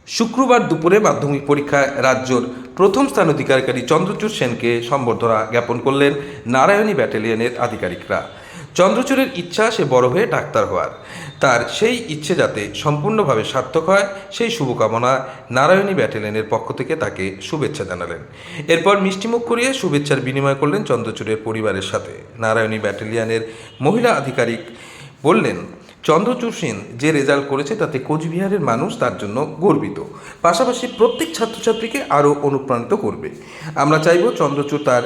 শুক্রবার দুপুরে মাধ্যমিক পরীক্ষায় রাজ্যর প্রথম স্থান অধিকারী চন্দ্রচূড় সেনকে সম্বর্ধনা জ্ঞাপন করলেন নারায়ণী ব্যাটালিয়নের আধিকারিকরা। চন্দ্রচূড়ের ইচ্ছা সে বড় হয়ে ডাক্তার হওয়ার, তার সেই ইচ্ছে যাতে সম্পূর্ণভাবে সার্থক হয় সেই শুভকামনা নারায়ণী ব্যাটালিয়নের পক্ষ থেকে তাকে শুভেচ্ছা জানালেন। এরপর মিষ্টিমুখ করিয়ে শুভেচ্ছার বিনিময় করলেন চন্দ্রচূড়ের পরিবারের সাথে। নারায়ণী ব্যাটালিয়নের মহিলা আধিকারিক বললেন, চন্দ্রচূড় সেন যে রেজাল্ট করেছে তাতে কোচবিহারের মানুষ তার জন্য গর্বিত, পাশাপাশি প্রত্যেক ছাত্রছাত্রীকে আরও অনুপ্রাণিত করবে। আমরা চাইব চন্দ্রচূড় তার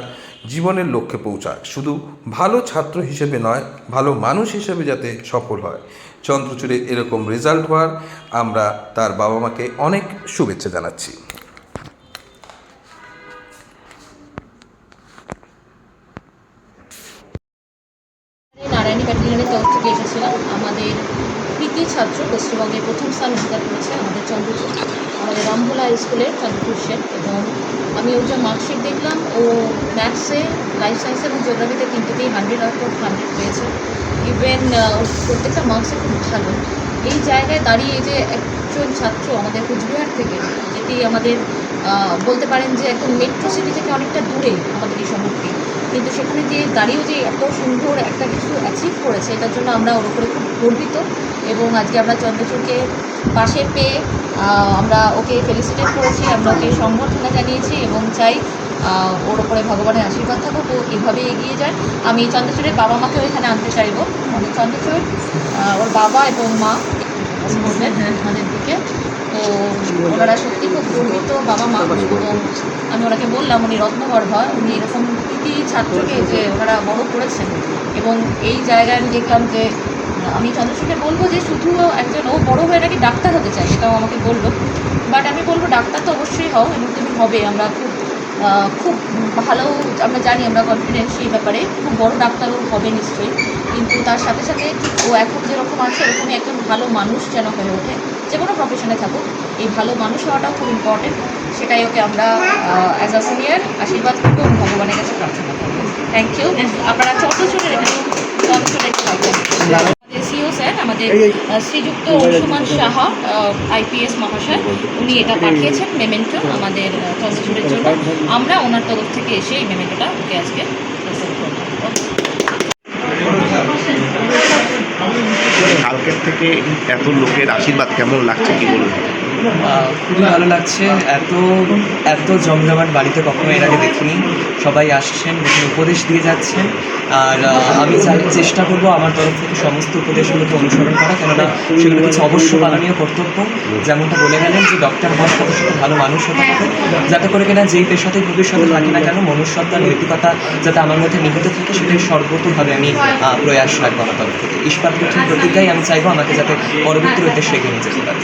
জীবনের লক্ষ্যে পৌঁছাক, শুধু ভালো ছাত্র হিসেবে নয়, ভালো মানুষ হিসেবে যাতে সফল হয়। চন্দ্রচূড়ের এরকম রেজাল্ট হওয়ার আমরা তার বাবা মাকে অনেক শুভেচ্ছা জানাচ্ছি। নারায়ণী ব্যাটালিয়নের তরফ থেকে এসেছিলাম। আমাদের কৃতি ছাত্র পশ্চিমবঙ্গের প্রথম স্থান অধিকার করেছে আমাদের চন্দ্রচূড়, আমাদের রামভোলা স্কুলের চন্দ্রচূড় সেন। এবং আমি ওর যে মার্কশিট দেখলাম, ও ম্যাথসে, লাইফ সায়েন্স এবং জিওগ্রাফিতে তিনটেতেই 100/100 পেয়েছে। ইভেন প্রত্যেকটা মার্কসে খুব ভালো। এই জায়গায় দাঁড়িয়ে যে একজন ছাত্র আমাদের কোচবিহার থেকে, যেটি আমাদের বলতে পারেন যে একদম মেট্রো সিটি থেকে অনেকটা দূরে আমাদের এই শহরটি, কিন্তু সেখানে যে দাঁড়িয়েও যে এত সুন্দর একটা কিছু অ্যাচিভ করেছে, এটার জন্য আমরা ওর উপরে খুব গর্বিত। এবং আজকে আমরা চন্দ্রচূড়কে পাশে পেয়ে আমরা ওকে ফেলিসিটেট করেছি, আমরা ওকে সংবর্ধনা জানিয়েছি এবং চাই ওর ওপরে ভগবানের আশীর্বাদ থাকুক, ও এইভাবে এগিয়ে যায়। আমি চন্দ্রচূড়ের বাবা মাকেও এখানে আনতে চাইবো। আমাদের চন্দ্রচূড়, ওর বাবা এবং মা বলবেন আমাদের দিকে, তো ওনারা সত্যি খুব গর্বিত বাবা মা। এবং আমি ওনাকে বললাম, উনি রত্নগর্ভা, উনি এরকম কৃতি ছাত্রকে যে ওনারা বড় করেছেন। এবং এই জায়গায় আমি দেখলাম যে আমি চন্দ্রচূড়কে বলবো যে শুধু একজন ও বড় হয়ে নাকি ডাক্তার হতে চাই, সেটাও আমাকে বললো। বাট আমি বলবো ডাক্তার তো অবশ্যই হও এবং তুমি হবে, আমরা খুব ভালো, আমরা জানি, আমরা কনফিডেন্ট সেই ব্যাপারে, খুব বড় ডাক্তারও হবে নিশ্চয়ই। কিন্তু তার সাথে সাথে ও এখন যেরকম আছে এরকমই একজন ভালো মানুষ যেন হয়ে ওঠে, যে কোনো প্রফেশনে থাকুক। এই ভালো মানুষ হওয়াটাও খুব ইম্পর্টেন্ট, সেটাই ওকে আমরা অ্যাজ আ সিনিয়র আশীর্বাদ করবো এবং ভগবানের কাছে প্রার্থনা করবো। Thank you. আপনারা চন্দ্রচূড়ের এখানে চন্দ্রচূড়ের সিও স্যার, আমাদের শ্রীযুক্ত অংশুমান সাহা IPS মহাশয়, উনি এটা পাঠিয়েছেন মেমেন্টো আমাদের চন্দ্রচূড়ের জন্য। আমরা ওনার তরফ থেকে এসে এই মেমেন্টোটা ওকে আজকে প্রেজেন্ট করবো। কালকের থেকে এত লোকের আশীর্বাদ কেমন লাগছে, কি বলুন? খুবই ভালো লাগছে। এত জমজমাট বাড়িতে কখনো এর আগে দেখিনি। সবাই আসছেন, বিভিন্ন উপদেশ দিয়ে যাচ্ছেন। আর আমি চেষ্টা করবো আমার তরফ থেকে সমস্ত উপদেশগুলোকে অনুসরণ করা, কেননা সেগুলো কিছু অবশ্য পালনীয় কর্তব্য। যেমনটা বলে গেলেন যে ডক্টর হওয়ার সাথে সাথে ভালো মানুষ হতে হবে, যাতে করে কিনা যেই পেশাতে ভবিষ্যতে থাকি না কেন মনুষ্যত্ব, নৈতিকতা যাতে আমার মধ্যে নিহিত থাকে, সেটাই সর্বতোভাবে আমি প্রয়াস রাখবো আমার তরফ থেকে। ইস্পাত প্রতিজ্ঞায় আমি চাইবো আমাকে যাতে পরবর্তী উদ্দেশ্যে এগিয়ে নিয়ে যেতে পারি।